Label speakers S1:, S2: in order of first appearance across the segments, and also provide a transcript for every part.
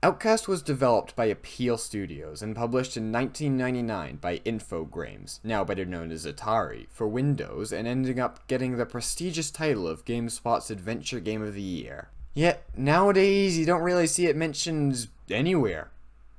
S1: Outcast was developed by Appeal Studios and published in 1999 by Infogrames, now better known as Atari, for Windows, and ending up getting the prestigious title of GameSpot's Adventure Game of the Year. Yet, nowadays, you don't really see it mentioned anywhere.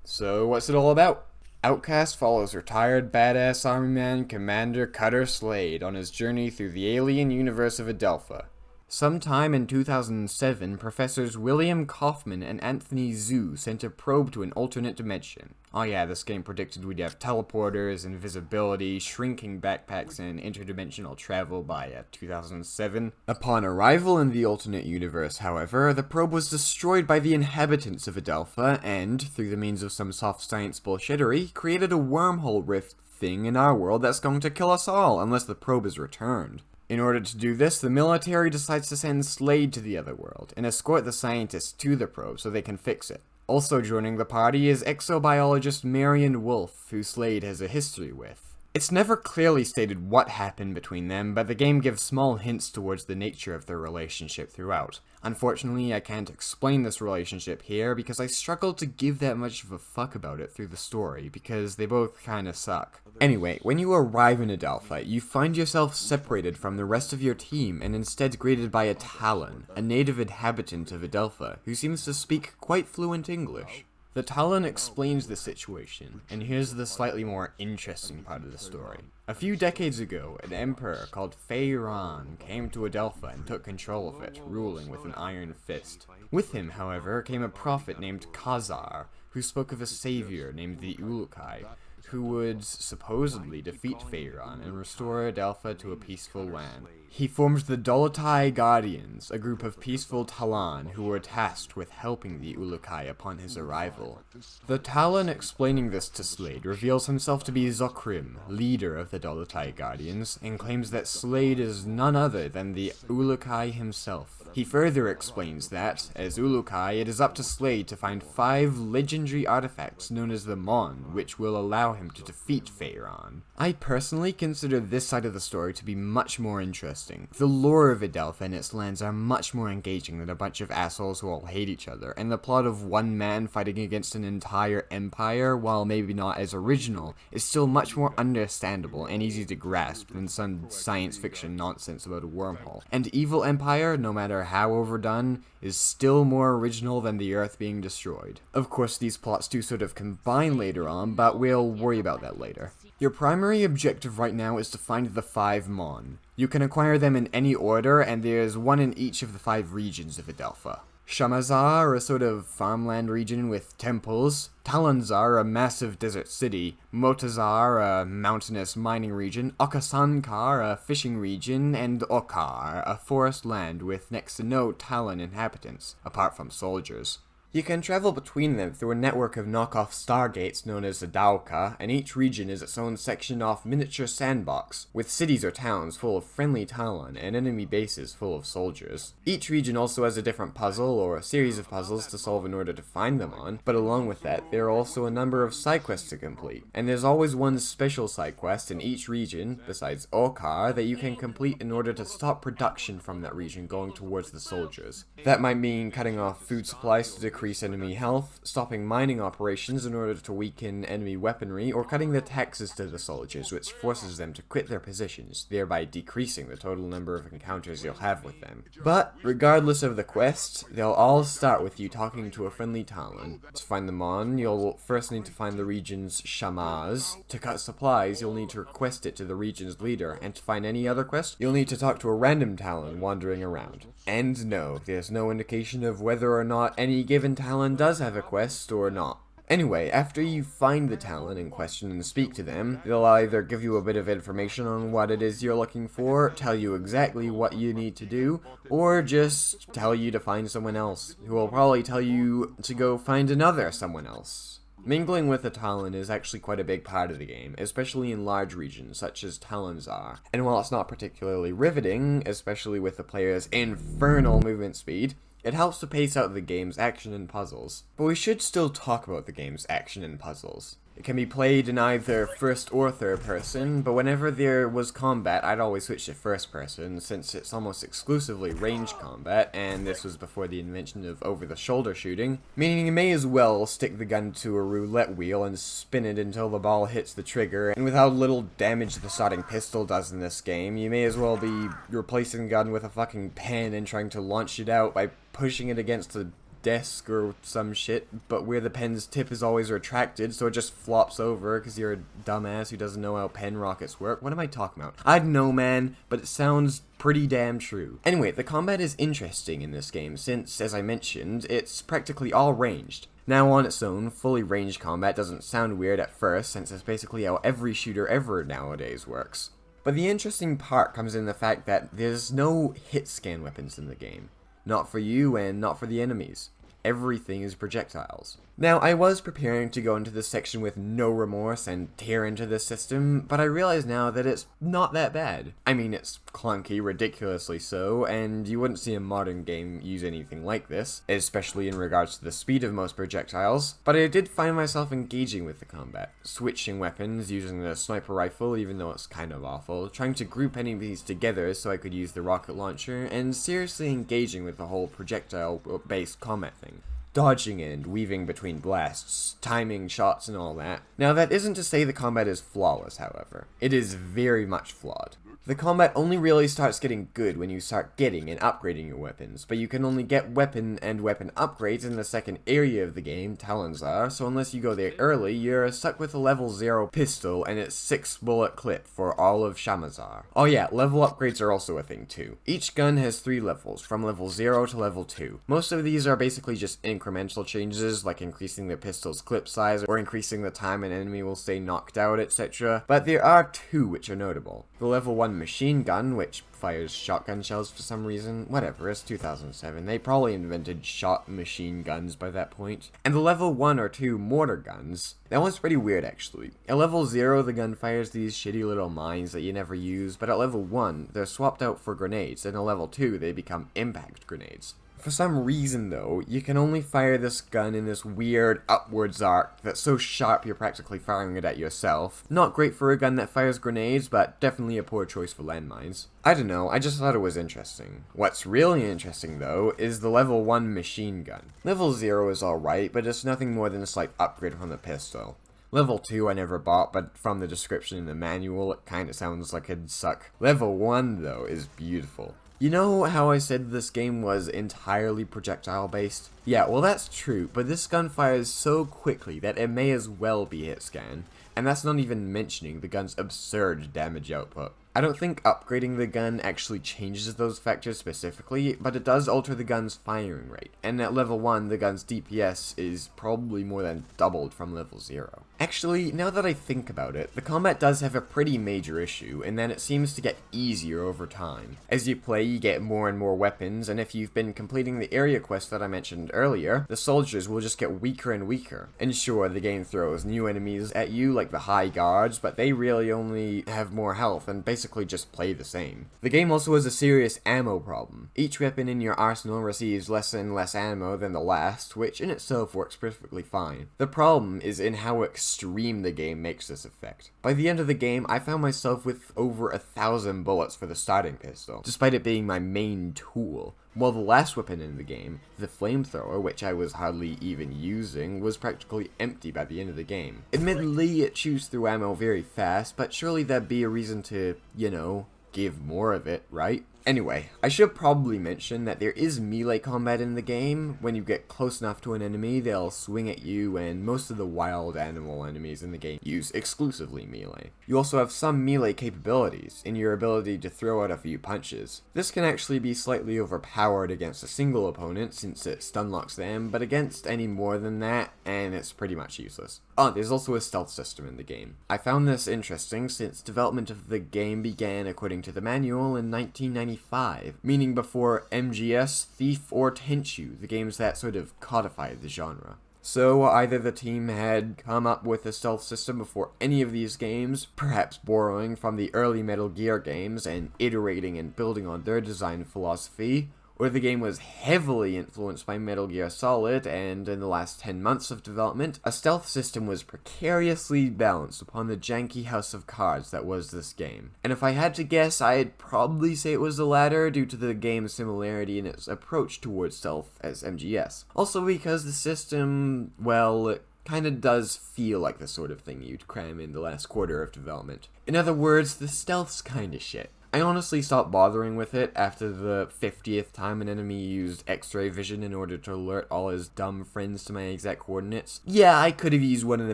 S1: So, what's it all about? Outcast follows retired badass army man Commander Cutter Slade on his journey through the alien universe of Adelpha. Sometime in 2007, Professors William Kaufman and Anthony Zhu sent a probe to an alternate dimension. Oh yeah, this game predicted we'd have teleporters, invisibility, shrinking backpacks, and interdimensional travel by 2007. Upon arrival in the alternate universe, however, the probe was destroyed by the inhabitants of Adelpha and, through the means of some soft science bullshittery, created a wormhole rift thing in our world that's going to kill us all unless the probe is returned. In order to do this, the military decides to send Slade to the other world, and escort the scientists to the probe so they can fix it. Also joining the party is exobiologist Marion Wolf, who Slade has a history with. It's never clearly stated what happened between them, but the game gives small hints towards the nature of their relationship throughout. Unfortunately, I can't explain this relationship here because I struggled to give that much of a fuck about it through the story, because they both kinda suck. Anyway, when you arrive in Adelpha, you find yourself separated from the rest of your team and instead greeted by a Talon, a native inhabitant of Adelpha, who seems to speak quite fluent English. The Talon explains the situation, and here's the slightly more interesting part of the story. A few decades ago, an emperor called Feiran came to Adelpha and took control of it, ruling with an iron fist. With him, however, came a prophet named Khazar, who spoke of a savior named the Ulukai, who would supposedly defeat Feiran and restore Adelpha to a peaceful land. He formed the Dolotai Guardians, a group of peaceful Talon who were tasked with helping the Ulukai upon his arrival. The Talon explaining this to Slade reveals himself to be Zokrim, leader of the Dolotai Guardians, and claims that Slade is none other than the Ulukai himself. He further explains that, as Ulukai, it is up to Slade to find 5 legendary artifacts known as the Mon, which will allow him to defeat Feiran. I personally consider this side of the story to be much more interesting. The lore of Adelpha and its lands are much more engaging than a bunch of assholes who all hate each other, and the plot of one man fighting against an entire empire, while maybe not as original, is still much more understandable and easy to grasp than some science fiction nonsense about a wormhole. And Evil Empire, no matter how overdone, is still more original than the Earth being destroyed. Of course, these plots do sort of combine later on, but we'll worry about that later. Your primary objective right now is to find the 5 Mon. You can acquire them in any order, and there's one in each of the 5 regions of Adelpha. Shamazar, a sort of farmland region with temples, Talanzar, a massive desert city, Motazar, a mountainous mining region, Okasankar, a fishing region, and Okar, a forest land with next to no Talon inhabitants, apart from soldiers. You can travel between them through a network of knockoff stargates known as the Dauka, and each region is its own sectioned-off miniature sandbox, with cities or towns full of friendly Talon and enemy bases full of soldiers. Each region also has a different puzzle or a series of puzzles to solve in order to find them on, but along with that, there are also a number of side quests to complete, and there's always one special side quest in each region, besides Okar, that you can complete in order to stop production from that region going towards the soldiers. That might mean cutting off food supplies to decrease enemy health, stopping mining operations in order to weaken enemy weaponry, or cutting the taxes to the soldiers, which forces them to quit their positions, thereby decreasing the total number of encounters you'll have with them. But, regardless of the quest, they'll all start with you talking to a friendly Talon. To find them on, you'll first need to find the region's Shamaz. To cut supplies, you'll need to request it to the region's leader, and to find any other quest, you'll need to talk to a random Talon wandering around. And no, there's no indication of whether or not any given Talon does have a quest or not. Anyway, after you find the Talon in question and speak to them, they'll either give you a bit of information on what it is you're looking for, tell you exactly what you need to do, or just tell you to find someone else, who will probably tell you to go find another someone else. Mingling with the Talon is actually quite a big part of the game, especially in large regions such as Talanzar. And while it's not particularly riveting, especially with the player's infernal movement speed, it helps to pace out the game's action and puzzles. But we should still talk about the game's action and puzzles. It can be played in either first or third person, but whenever there was combat, I'd always switch to first person, since it's almost exclusively ranged combat, and this was before the invention of over-the-shoulder shooting, meaning you may as well stick the gun to a roulette wheel and spin it until the ball hits the trigger, and with how little damage the starting pistol does in this game, you may as well be replacing the gun with a fucking pen and trying to launch it out by pushing it against the desk or some shit, but where the pen's tip is always retracted, so it just flops over because you're a dumbass who doesn't know how pen rockets work. What am I talking about? I don't know, man, but it sounds pretty damn true. Anyway, the combat is interesting in this game since, as I mentioned, it's practically all ranged. Now on its own, fully ranged combat doesn't sound weird at first since it's basically how every shooter ever nowadays works. But the interesting part comes in the fact that there's no hit scan weapons in the game. Not for you and not for the enemies. Everything is projectiles. Now, I was preparing to go into this section with no remorse and tear into this system, but I realize now that it's not that bad. I mean, it's clunky, ridiculously so, and you wouldn't see a modern game use anything like this, especially in regards to the speed of most projectiles, but I did find myself engaging with the combat, switching weapons, using the sniper rifle, even though it's kind of awful, trying to group enemies together so I could use the rocket launcher, and seriously engaging with the whole projectile-based combat thing. Dodging and weaving between blasts, timing shots and all that. Now that isn't to say the combat is flawless, however. It is very much flawed. The combat only really starts getting good when you start getting and upgrading your weapons, but you can only get weapon and weapon upgrades in the second area of the game, Talons are, so unless you go there early, you're stuck with a level 0 pistol and its 6 bullet clip for all of Shamazar. Oh yeah, level upgrades are also a thing too. Each gun has 3 levels, from level 0 to level 2. Most of these are basically just incremental changes, like increasing the pistol's clip size or increasing the time an enemy will stay knocked out, etc. But there are 2 which are notable. The level 1 machine gun, which fires shotgun shells for some reason. Whatever, it's 2007. They probably invented shot machine guns by that point. And the level 1 or 2 mortar guns. That one's pretty weird, actually. At level 0, the gun fires these shitty little mines that you never use, but at level 1, they're swapped out for grenades, and at level 2, they become impact grenades. For some reason, though, you can only fire this gun in this weird upwards arc that's so sharp you're practically firing it at yourself. Not great for a gun that fires grenades, but definitely a poor choice for landmines. I don't know, I just thought it was interesting. What's really interesting, though, is the level 1 machine gun. Level 0 is alright, but it's nothing more than a slight upgrade from the pistol. Level 2 I never bought, but from the description in the manual, it kinda sounds like it'd suck. Level 1, though, is beautiful. You know how I said this game was entirely projectile based? Yeah, well that's true, but this gun fires so quickly that it may as well be hit scan, and that's not even mentioning the gun's absurd damage output. I don't think upgrading the gun actually changes those factors specifically, but it does alter the gun's firing rate, and at level 1 the gun's DPS is probably more than doubled from level 0. Actually, now that I think about it, the combat does have a pretty major issue, in that it seems to get easier over time. As you play, you get more and more weapons, and if you've been completing the area quest that I mentioned earlier, the soldiers will just get weaker and weaker. And sure, the game throws new enemies at you, like the High Guards, but they really only have more health and basically just play the same. The game also has a serious ammo problem. Each weapon in your arsenal receives less and less ammo than the last, which in itself works perfectly fine. The problem is in how extreme the game makes this effect. By the end of the game, I found myself with over 1,000 bullets for the starting pistol, despite it being my main tool. While the last weapon in the game, the flamethrower, which I was hardly even using, was practically empty by the end of the game. Admittedly, it chews through ammo very fast, but surely that'd be a reason to, you know, give more of it, right? Anyway, I should probably mention that there is melee combat in the game. When you get close enough to an enemy, they'll swing at you, and most of the wild animal enemies in the game use exclusively melee. You also have some melee capabilities in your ability to throw out a few punches. This can actually be slightly overpowered against a single opponent since it stun locks them, but against any more than that, and it's pretty much useless. Oh, there's also a stealth system in the game. I found this interesting since development of the game began according to the manual in 1995, meaning before MGS, Thief, or Tenchu, the games that sort of codified the genre. So either the team had come up with a stealth system before any of these games, perhaps borrowing from the early Metal Gear games and iterating and building on their design philosophy, or the game was heavily influenced by Metal Gear Solid, and in the last 10 months of development, a stealth system was precariously balanced upon the janky house of cards that was this game. And if I had to guess, I'd probably say it was the latter due to the game's similarity in its approach towards stealth as MGS. Also because the system, well, it kinda does feel like the sort of thing you'd cram in the last quarter of development. In other words, the stealth's kinda shit. I honestly stopped bothering with it after the 50th time an enemy used X-ray vision in order to alert all his dumb friends to my exact coordinates. Yeah, I could have used one of the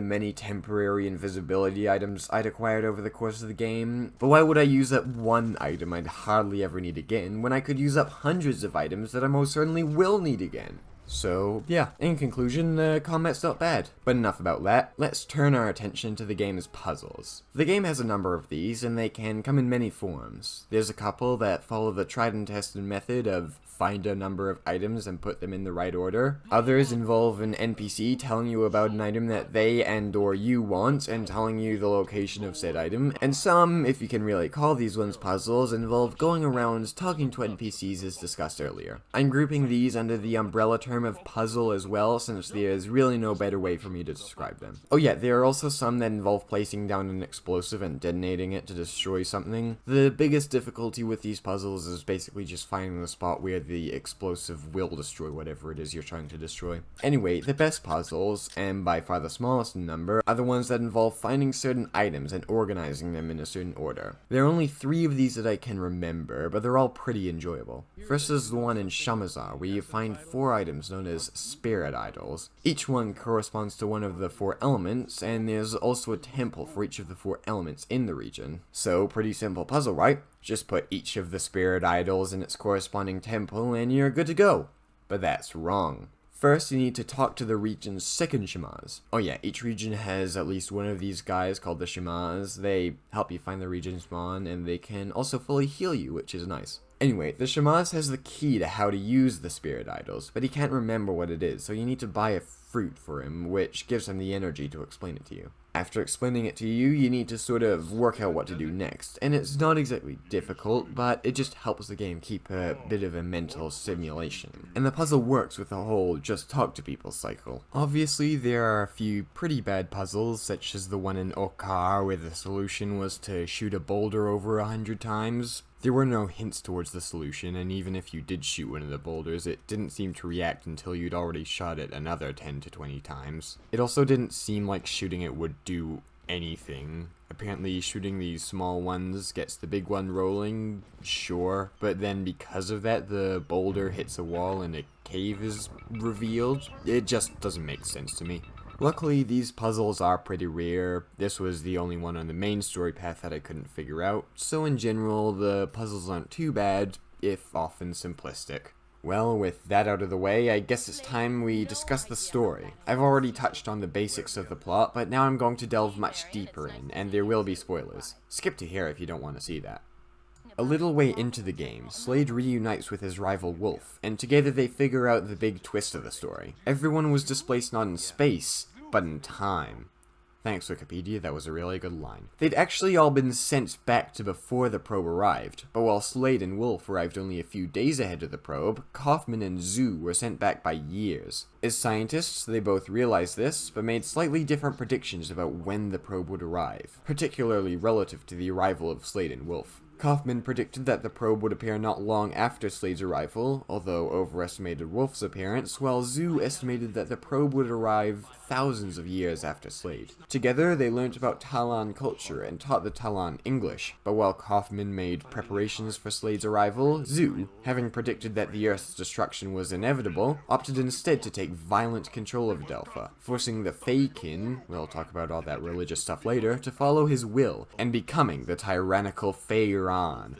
S1: many temporary invisibility items I'd acquired over the course of the game, but why would I use up one item I'd hardly ever need again when I could use up hundreds of items that I most certainly will need again? So, yeah, in conclusion, the combat's not bad. But enough about that, let's turn our attention to the game's puzzles. The game has a number of these, and they can come in many forms. There's a couple that follow the tried and tested method of find a number of items and put them in the right order. Others involve an NPC telling you about an item that they and or you want and telling you the location of said item. And some, if you can really call these ones puzzles, involve going around talking to NPCs as discussed earlier. I'm grouping these under the umbrella term of puzzle as well, since there is really no better way for me to describe them. Oh yeah, there are also some that involve placing down an explosive and detonating it to destroy something. The biggest difficulty with these puzzles is basically just finding the spot where the explosive will destroy whatever it is you're trying to destroy. Anyway, the best puzzles, and by far the smallest in number, are the ones that involve finding certain items and organizing them in a certain order. There are only 3 of these that I can remember, but they're all pretty enjoyable. First is the one in Shamazar, where you find 4 items known as spirit idols. Each one corresponds to one of the 4 elements, and there's also a temple for each of the 4 elements in the region. So, pretty simple puzzle, right? Just put each of the spirit idols in its corresponding temple and you're good to go. But that's wrong. First, you need to talk to the region's second shamans. Oh yeah, each region has at least one of these guys called the shamans. They help you find the region spawn, and they can also fully heal you, which is nice. Anyway, the shamans has the key to how to use the spirit idols, but he can't remember what it is, so you need to buy a fruit for him, which gives him the energy to explain it to you. After explaining it to you, you need to sort of work out what to do next, and it's not exactly difficult, but it just helps the game keep a bit of a mental simulation. And the puzzle works with the whole just talk to people cycle. Obviously, there are a few pretty bad puzzles, such as the one in Okar where the solution was to shoot a boulder over 100 times. There were no hints towards the solution, and even if you did shoot one of the boulders, it didn't seem to react until you'd already shot it another 10 to 20 times. It also didn't seem like shooting it would do anything. Apparently shooting these small ones gets the big one rolling, sure, but then because of that the boulder hits a wall and a cave is revealed. It just doesn't make sense to me. Luckily, these puzzles are pretty rare. This was the only one on the main story path that I couldn't figure out, so in general, the puzzles aren't too bad, if often simplistic. Well, with that out of the way, I guess it's time we discuss the story. I've already touched on the basics of the plot, but now I'm going to delve much deeper in, and there will be spoilers. Skip to here if you don't want to see that. A little way into the game, Slade reunites with his rival Wolf, and together they figure out the big twist of the story. Everyone was displaced not in space, but in time. Thanks Wikipedia, that was a really good line. They'd actually all been sent back to before the probe arrived, but while Slade and Wolf arrived only a few days ahead of the probe, Kaufman and Zoo were sent back by years. As scientists, they both realized this, but made slightly different predictions about when the probe would arrive, particularly relative to the arrival of Slade and Wolf. Kaufman predicted that the probe would appear not long after Slade's arrival, although overestimated Wolf's appearance, while Zoo estimated that the probe would arrive thousands of years after Slade. Together, they learnt about Talon culture and taught the Talon English, but while Kaufman made preparations for Slade's arrival, Zoo, having predicted that the Earth's destruction was inevitable, opted instead to take violent control of Adelpha, forcing the Feykin, we'll talk about all that religious stuff later, to follow his will, and becoming the tyrannical Feyran,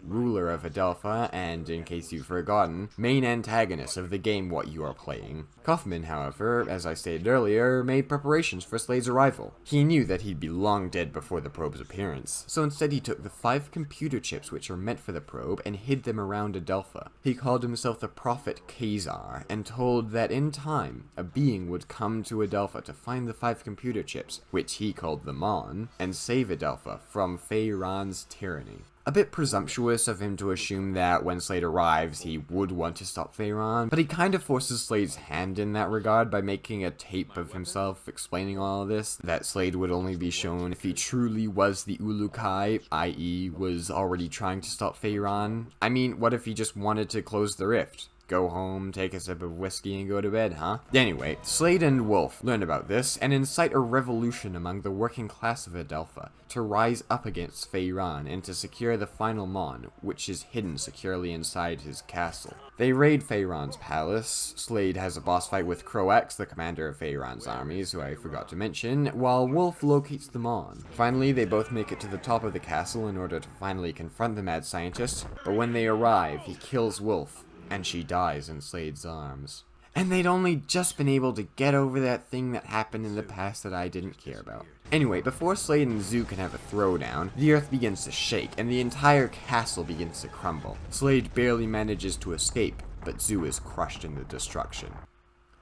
S1: ruler of Adelpha, and, in case you've forgotten, main antagonist of the game what you are playing. Kaufman, however, as I stated earlier, made preparations for Slade's arrival. He knew that he'd be long dead before the probe's appearance, so instead he took the 5 computer chips which are meant for the probe and hid them around Adelpha. He called himself the Prophet Khazar, and told that in time, a being would come to Adelpha to find the 5 computer chips, which he called the Mon, and save Adelpha from Feyran's tyranny. A bit presumptuous of him to assume that when Slade arrives, he would want to stop Feyron, but he kind of forces Slade's hand in that regard by making a tape of himself explaining all of this, that Slade would only be shown if he truly was the Ulukai, i.e. was already trying to stop Feyron. I mean, what if he just wanted to close the rift? Go home, take a sip of whiskey, and go to bed, huh? Anyway, Slade and Wolf learn about this and incite a revolution among the working class of Adelpha to rise up against Feyron and to secure the final Mon, which is hidden securely inside his castle. They raid Feyron's palace. Slade has a boss fight with Croax, the commander of Feyron's armies, who I forgot to mention, while Wolf locates the Mon. Finally, they both make it to the top of the castle in order to finally confront the mad scientist, but when they arrive, he kills Wolf, and she dies in Slade's arms. And they'd only just been able to get over that thing that happened in the past that I didn't care about. Anyway, before Slade and Zoo can have a throwdown, the earth begins to shake, and the entire castle begins to crumble. Slade barely manages to escape, but Zoo is crushed in the destruction.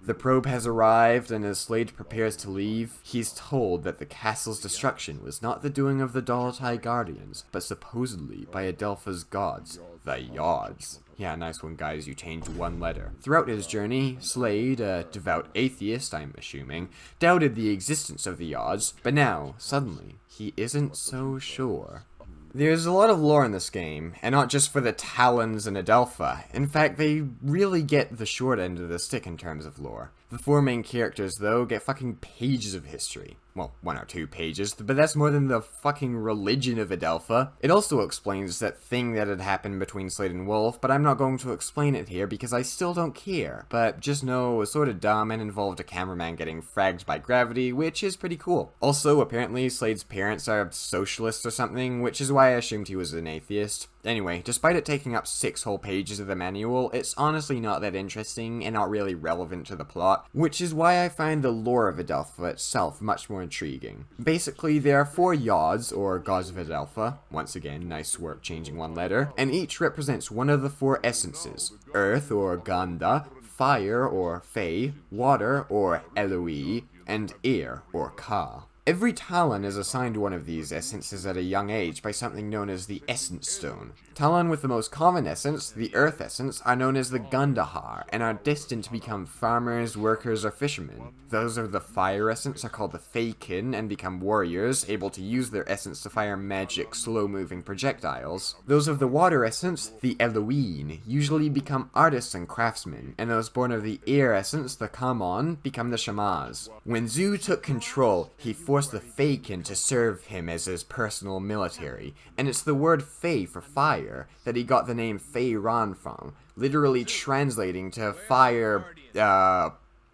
S1: The probe has arrived, and as Slade prepares to leave, he's told that the castle's destruction was not the doing of the Dalatai Guardians, but supposedly by Adelpha's gods, the Yods. Yeah, nice one, guys, you changed one letter. Throughout his journey, Slade, a devout atheist, I'm assuming, doubted the existence of the Yods, but now, suddenly, he isn't so sure. There's a lot of lore in this game, and not just for the Talons and Adelpha. In fact, they really get the short end of the stick in terms of lore. The four main characters, though, get fucking pages of history. Well, 1 or 2 pages, but that's more than the fucking religion of Adelpha. It also explains that thing that had happened between Slade and Wolf, but I'm not going to explain it here because I still don't care. But just know it was sort of dumb and involved a cameraman getting fragged by gravity, which is pretty cool. Also, apparently Slade's parents are socialists or something, which is why I assumed he was an atheist. Anyway, despite it taking up 6 whole pages of the manual, it's honestly not that interesting and not really relevant to the plot, which is why I find the lore of Adelpha itself much more intriguing. Basically, there are 4 Yods, or gods of Adelpha, once again, nice work changing one letter, and each represents one of the 4 essences: Earth, or Ganda, Fire, or Fey, Water, or Eloi, and Air, or Ka. Every Talon is assigned one of these essences at a young age by something known as the Essence Stone. Talon with the most common essence, the Earth Essence, are known as the Gandahar, and are destined to become farmers, workers, or fishermen. Those of the Fire Essence are called the Feykin, and become warriors, able to use their essence to fire magic, slow-moving projectiles. Those of the Water Essence, the Elohim, usually become artists and craftsmen, and those born of the Air Essence, the Kamon, become the Shamaz. When Zu took control, he forced the Feykin to serve him as his personal military, and it's the word Fey for fire that he got the name Feyron from, literally translating to fire,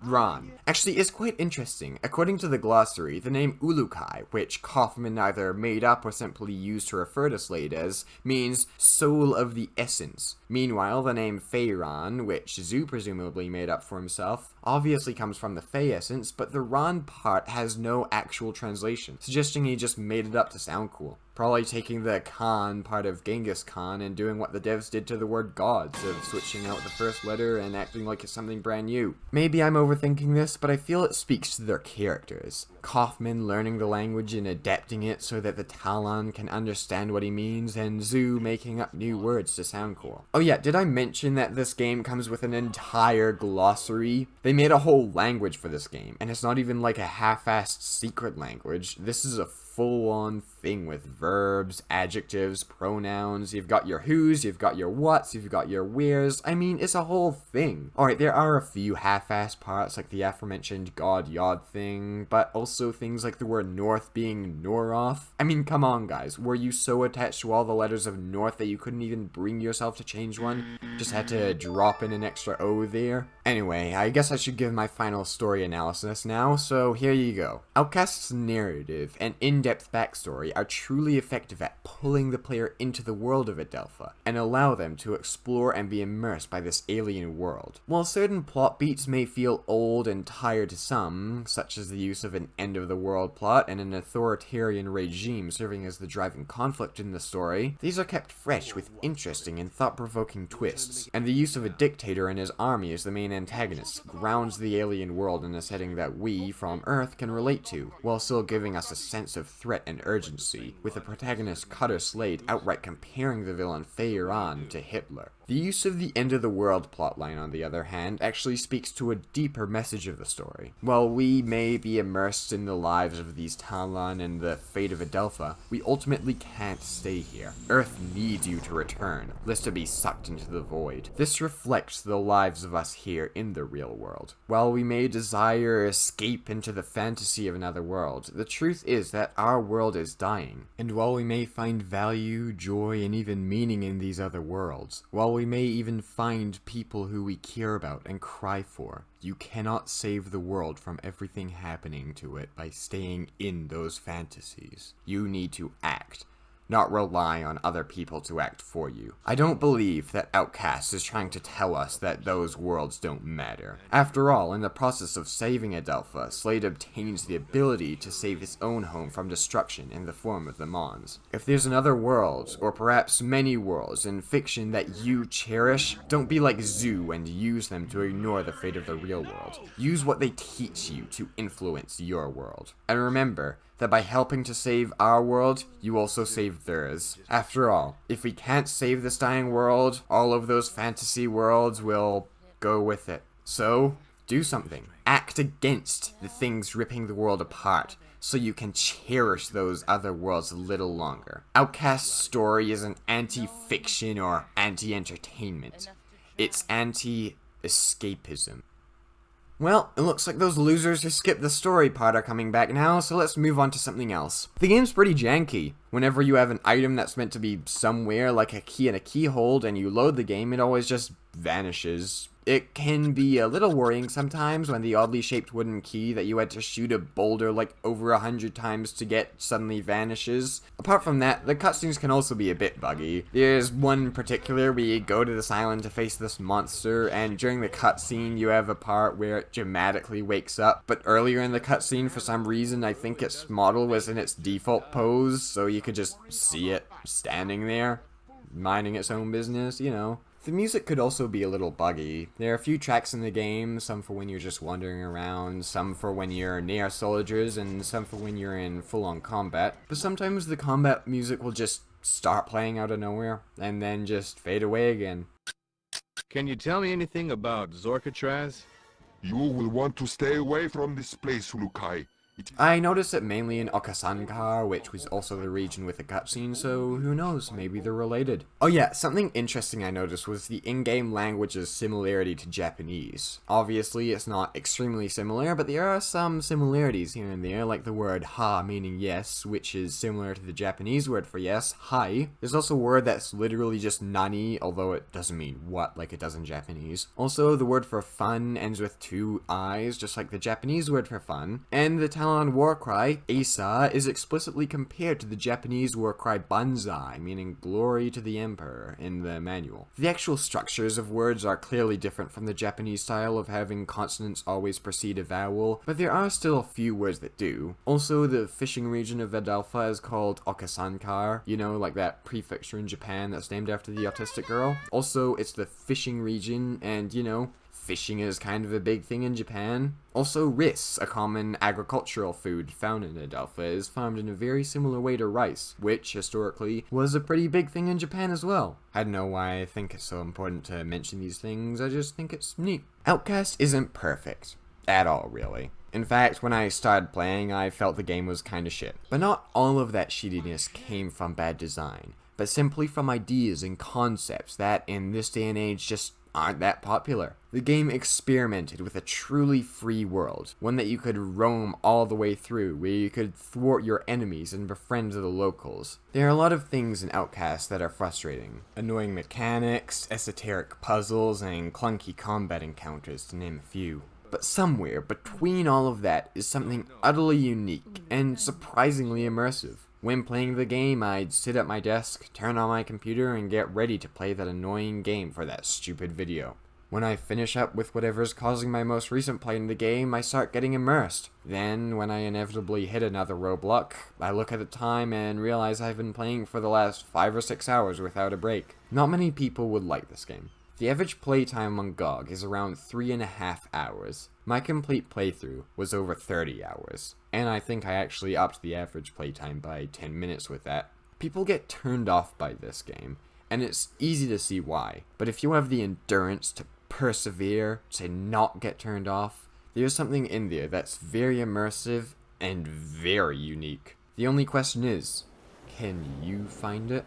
S1: Ron. Actually, it's quite interesting. According to the glossary, the name Ulukai, which Kaufman either made up or simply used to refer to Slade as, means soul of the essence. Meanwhile, the name Feyron, which Zu presumably made up for himself, obviously comes from the Fey essence, but the Ron part has no actual translation, suggesting he just made it up to sound cool. Probably taking the Khan part of Genghis Khan and doing what the devs did to the word gods, of switching out the first letter and acting like it's something brand new. Maybe I'm overthinking this, but I feel it speaks to their characters. Kaufman learning the language and adapting it so that the Talon can understand what he means, and Zu making up new words to sound cool. Oh yeah, did I mention that this game comes with an entire glossary? They made a whole language for this game, and it's not even like a half-assed secret language. This is a full-on thing with verbs, adjectives, pronouns. You've got your who's, you've got your what's, you've got your where's. I mean, it's a whole thing. Alright, there are a few half-assed parts like the aforementioned God Yod thing, but also things like the word north being Noroth. I mean, come on guys, were you so attached to all the letters of north that you couldn't even bring yourself to change one? Just had to drop in an extra O there? Anyway, I guess I should give my final story analysis now, so here you go. Outcast's narrative and in-depth backstory are truly effective at pulling the player into the world of Adelpha, and allow them to explore and be immersed by this alien world. While certain plot beats may feel old and tired to some, such as the use of an end-of-the-world plot and an authoritarian regime serving as the driving conflict in the story, these are kept fresh with interesting and thought-provoking twists, and the use of a dictator and his army as the main antagonist grounds the alien world in a setting that we, from Earth, can relate to, while still giving us a sense of threat and urgency, with the protagonist Cutter Slade outright comparing the villain Feyran to Hitler. The use of the end-of-the-world plotline, on the other hand, actually speaks to a deeper message of the story. While we may be immersed in the lives of these Talon and the fate of Adelpha, we ultimately can't stay here. Earth needs you to return, lest to be sucked into the void. This reflects the lives of us here in the real world. While we may desire escape into the fantasy of another world, the truth is that our world is dying. And while we may find value, joy, and even meaning in these other worlds, while we may even find people who we care about and cry for, you cannot save the world from everything happening to it by staying in those fantasies. You need to act, not rely on other people to act for you. I don't believe that Outcast is trying to tell us that those worlds don't matter. After all, in the process of saving Adelpha, Slade obtains the ability to save his own home from destruction in the form of the Mons. If there's another world, or perhaps many worlds in fiction that you cherish, don't be like Zoo and use them to ignore the fate of the real world. Use what they teach you to influence your world. And remember that by helping to save our world, you also save theirs. After all, if we can't save this dying world, all of those fantasy worlds will go with it. So, do something. Act against the things ripping the world apart, so you can cherish those other worlds a little longer. Outcast's story isn't anti-fiction or anti-entertainment. It's anti-escapism. Well, it looks like those losers who skipped the story part are coming back now, so let's move on to something else. The game's pretty janky. Whenever you have an item that's meant to be somewhere, like a key in a keyhole, and you load the game, it always just vanishes. It can be a little worrying sometimes when the oddly shaped wooden key that you had to shoot a boulder like over 100 times to get suddenly vanishes. Apart from that, the cutscenes can also be a bit buggy. There's one in particular where you go to this island to face this monster, and during the cutscene you have a part where it dramatically wakes up, but earlier in the cutscene for some reason I think its model was in its default pose, so you could just see it standing there, minding its own business, you know. The music could also be a little buggy. There are a few tracks in the game, some for when you're just wandering around, some for when you're near soldiers, and some for when you're in full-on combat. But sometimes the combat music will just start playing out of nowhere, and then just fade away again.
S2: Can you tell me anything about Zorkatraz?
S3: You will want to stay away from this place, Lukai.
S1: I noticed it mainly in Okasankar, which was also the region with the cutscene, so who knows, maybe they're related. Oh yeah, something interesting I noticed was the in-game language's similarity to Japanese. Obviously, it's not extremely similar, but there are some similarities here and there, like the word ha meaning yes, which is similar to the Japanese word for yes, hai. There's also a word that's literally just nani, although it doesn't mean what like it does in Japanese. Also, the word for fun ends with two i's, just like the Japanese word for fun, and the Talon war cry, Asa, is explicitly compared to the Japanese war cry Banzai, meaning glory to the emperor, in the manual. The actual structures of words are clearly different from the Japanese style of having consonants always precede a vowel, but there are still a few words that do. Also, the fishing region of Adelpha is called Okasankar, you know, like that prefecture in Japan that's named after the autistic girl. Also, it's the fishing region, and, you know, fishing is kind of a big thing in Japan. Also, ris, a common agricultural food found in Adelpha, is farmed in a very similar way to rice, which, historically, was a pretty big thing in Japan as well. I don't know why I think it's so important to mention these things, I just think it's neat. Outcast isn't perfect. At all, really. In fact, when I started playing, I felt the game was kinda shit. But not all of that shittiness came from bad design, but simply from ideas and concepts that, in this day and age, just aren't that popular. The game experimented with a truly free world, one that you could roam all the way through, where you could thwart your enemies and befriend the locals. There are a lot of things in Outcast that are frustrating. Annoying mechanics, esoteric puzzles, and clunky combat encounters, to name a few. But somewhere between all of that is something utterly unique and surprisingly immersive. When playing the game, I'd sit at my desk, turn on my computer, and get ready to play that annoying game for that stupid video. When I finish up with whatever's causing my most recent play in the game, I start getting immersed. Then, when I inevitably hit another roadblock, I look at the time and realize I've been playing for the last 5 or 6 hours without a break. Not many people would like this game. The average playtime on GOG is around 3.5 hours. My complete playthrough was over 30 hours, and I think I actually upped the average playtime by 10 minutes with that. People get turned off by this game, and it's easy to see why, but if you have the endurance to persevere, to not get turned off, there's something in there that's very immersive and very unique. The only question is, can you find it?